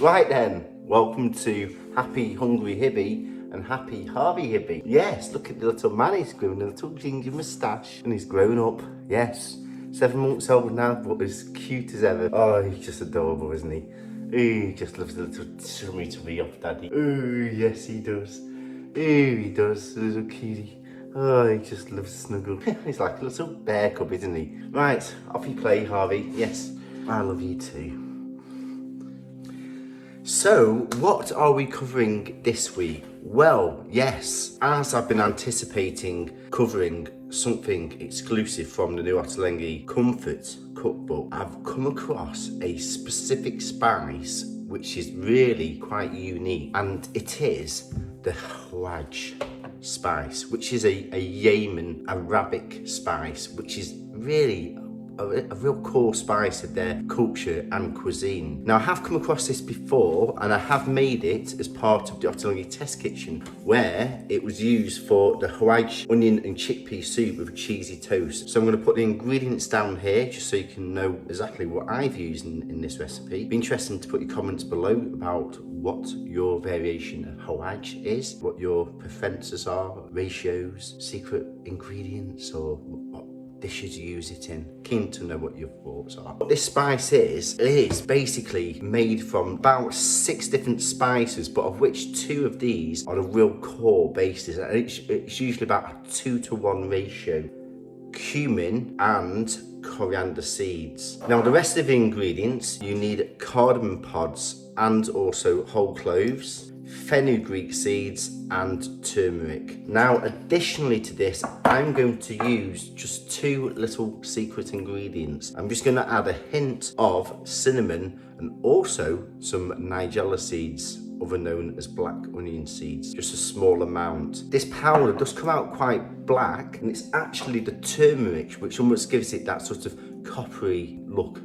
Right then, welcome to Happy Hungry Hibby and Happy Harvey Hibby. Yes, look at the little man, he's growing a little ginger moustache and he's grown up. Yes, 7 months old now, but as cute as ever. Oh, he's just adorable, isn't he? He just loves the little tummy off daddy. Oh, yes he does. Oh, he does, the little cutie. Oh, he just loves to snuggle. He's like a little bear cub, isn't he? Right, off you play, Harvey. Yes, I love you too. So, what are we covering this week? Well, yes, as I've been anticipating covering something exclusive from the new Ottolenghi Comfort cookbook, I've come across a specific spice which is really quite unique, and it is the Hawaij spice, which is a Yemen Arabic spice, which is really a real core spice of their culture and cuisine. Now, I have come across this before and I have made it as part of the Ottolenghi test kitchen, where it was used for the Hawaij onion and chickpea soup with a cheesy toast. So I'm going to put the ingredients down here just so you can know exactly what I've used in this recipe. It'd be interesting to put your comments below about what your variation of Hawaij is, what your preferences are, ratios, secret ingredients, or what dishes you use it in. Keen to know what your thoughts are. What this spice is, it is basically made from about 6 different spices, but of which 2 of these are the real core bases. And it's usually about a 2-to-1 ratio. Cumin and coriander seeds. Now, the rest of the ingredients, you need cardamom pods and also whole cloves, fenugreek seeds and turmeric. Now, additionally to this, I'm going to use just 2 little secret ingredients. I'm just going to add a hint of cinnamon and also some nigella seeds, other known as black onion seeds, just a small amount. This powder does come out quite black, and it's actually the turmeric which almost gives it that sort of coppery look,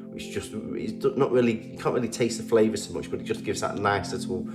which just, it's not really, you can't really taste the flavour so much, but it just gives that nice little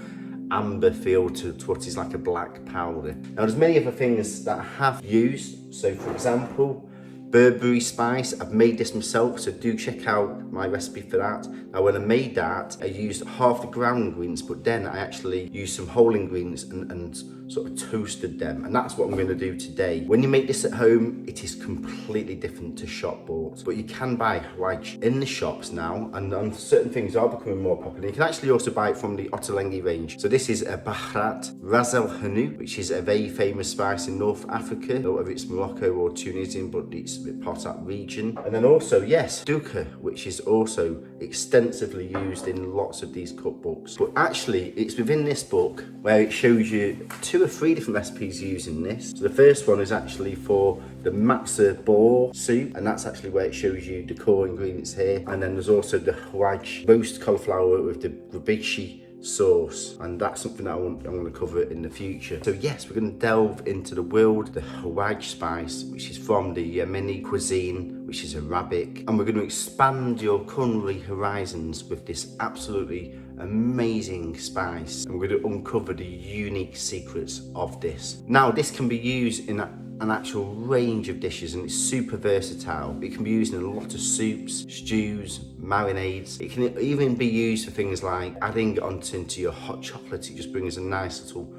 amber feel to what is like a black powder. Now, there's many other things that I have used. So, for example, Burberry spice. I've made this myself, so do check out my recipe for that. Now, when I made that, I used half the ground ingredients, but then I actually used some whole ingredients and sort of toasted them, and that's what I'm going to do today. When you make this at home, it is completely different to shop bought, but you can buy Hawaij in the shops now, and certain things are becoming more popular. You can actually also buy it from the Ottolenghi range. So this is a Bahrat Ras El Hanout, which is a very famous spice in North Africa, or whether it's Morocco or Tunisian, but it's part of that region. And then also, yes, dukkha, which is also extensively used in lots of these cookbooks. But actually, it's within this book where it shows you 2 or 3 different recipes using this. So the first one is actually for the matzo ball soup, and that's actually where it shows you the core ingredients here. And then there's also the Hawaij roast cauliflower with the grabishi sauce, and that's something that I'm going to cover in the future. So yes, we're going to delve into the world of the Hawaij spice, which is from the Yemeni cuisine, which is Arabic, and we're going to expand your culinary horizons with this absolutely amazing spice, and we're going to uncover the unique secrets of this. Now, this can be used in an actual range of dishes, and it's super versatile. It can be used in a lot of soups, stews, marinades. It can even be used for things like adding it into your hot chocolate. It just brings a nice little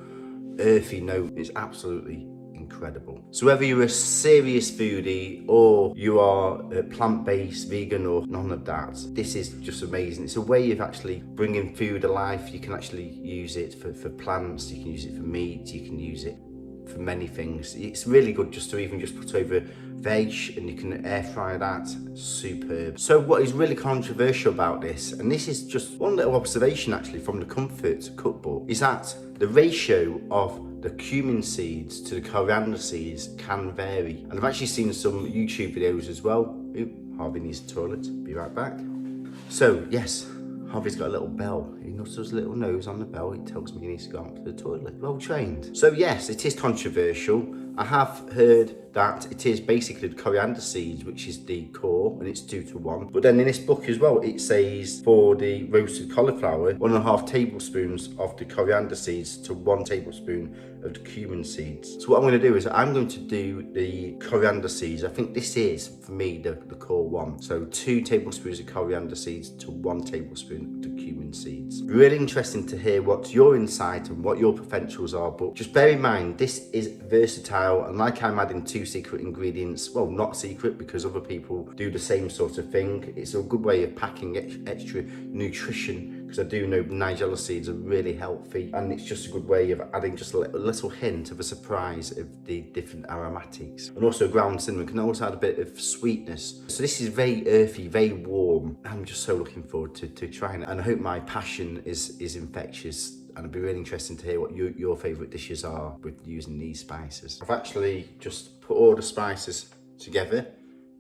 earthy note. It's absolutely incredible. So whether you're a serious foodie or you are plant-based, vegan, or none of that, this is just amazing. It's a way of actually bringing food alive. You can actually use it for plants, you can use it for meat, you can use it for many things. It's really good just to even just put over veg, and you can air fry that. Superb. So what is really controversial about this, and this is just one little observation actually from the Comfort cookbook, is that the ratio of the cumin seeds to the coriander seeds can vary. And I've actually seen some YouTube videos as well. Ooh, Harvey needs the toilet. Be right back. So yes, Harvey's got a little bell. He nuts his little nose on the bell. It tells me he needs to go out to the toilet. Well trained. So yes, it is controversial. I have heard that it is basically the coriander seeds, which is the core, and it's 2-to-1. But then in this book as well, it says for the roasted cauliflower, 1.5 tablespoons of the coriander seeds to 1 tablespoon of the cumin seeds. So what I'm going to do is I'm going to do the coriander seeds. I think this is, for me, the core one. So 2 tablespoons of coriander seeds to 1 tablespoon of the cumin seeds. Really interesting to hear what your insight and what your potentials are, but just bear in mind, this is versatile, and like I'm adding 2 secret ingredients, well, not secret because other people do the same sort of thing. It's a good way of packing extra nutrition, because I do know nigella seeds are really healthy, and it's just a good way of adding just a little hint of a surprise of the different aromatics. And also ground cinnamon can also add a bit of sweetness. So this is very earthy, very warm. I'm just so looking forward to trying it, and I hope my passion is infectious. And it'd be really interesting to hear what your favourite dishes are with using these spices. I've actually just put all the spices together.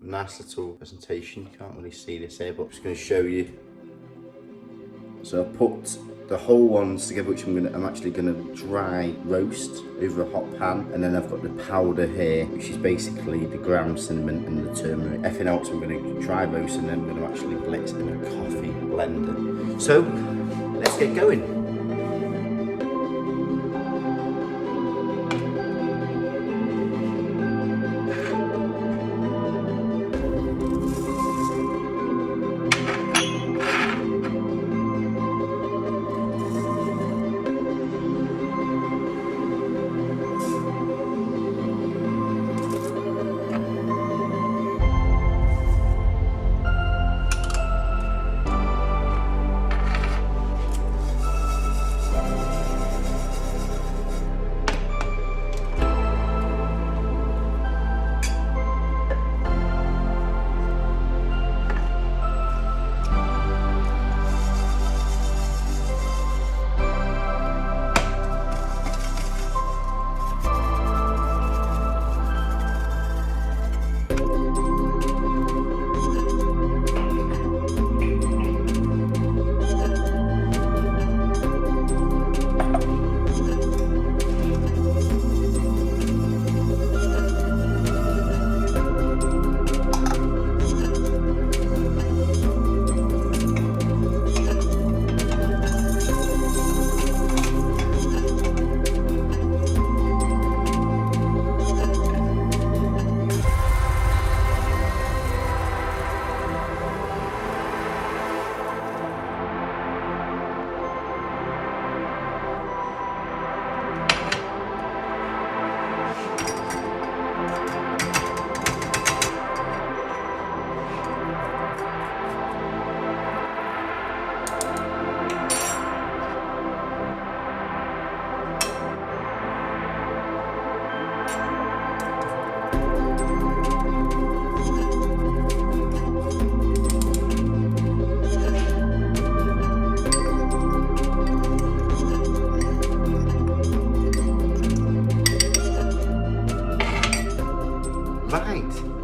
Nice little presentation. You can't really see this here, but I'm just going to show you. So I put the whole ones together, which I'm actually going to dry roast over a hot pan, and then I've got the powder here, which is basically the ground cinnamon and the turmeric. Everything else I'm going to dry roast, and then I'm going to actually blitz in a coffee blender. So let's get going.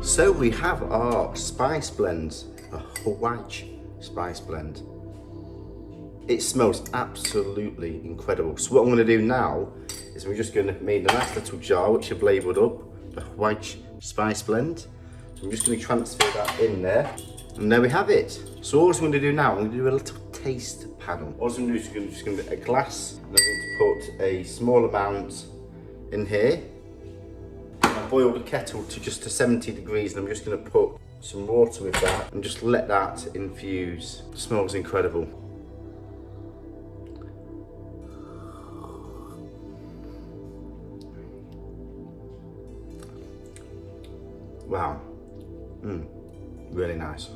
So we have our spice blend, a Hawaij spice blend. It smells absolutely incredible. So what I'm going to do now is we're just going to make a nice little jar which I've labelled up, the Hawaij spice blend. So I'm just going to transfer that in there, and there we have it. So all I'm going to do now, I'm going to do a little taste panel. All I'm going to do is just going to get a glass, and I'm going to put a small amount in here. I boiled the kettle to 70 degrees, and I'm just going to put some water with that and just let that infuse. It smells incredible. Wow, really nice.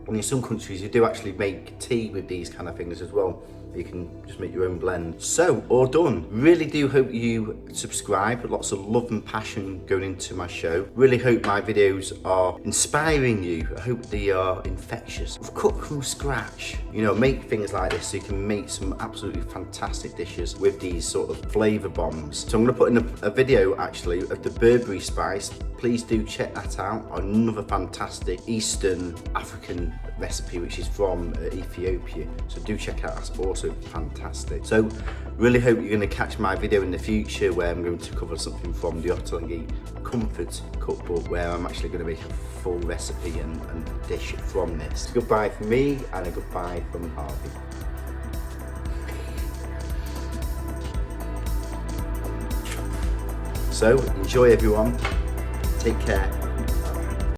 And in some countries you do actually make tea with these kind of things as well. You can just make your own blend. So, all done. Really do hope you subscribe. Lots of love and passion going into my show. Really hope my videos are inspiring you. I hope they are infectious. I've cooked from scratch. You know, make things like this so you can make some absolutely fantastic dishes with these sort of flavour bombs. So I'm going to put in a video actually of the Burberry spice. Please do check that out. Another fantastic Eastern African recipe which is from Ethiopia. So do check out, that's also absolutely fantastic. So really hope you're going to catch my video in the future where I'm going to cover something from the Ottolenghi Comfort Cookbook, where I'm actually going to make a full recipe and dish from this. Goodbye from me and a goodbye from Harvey. So enjoy everyone, take care.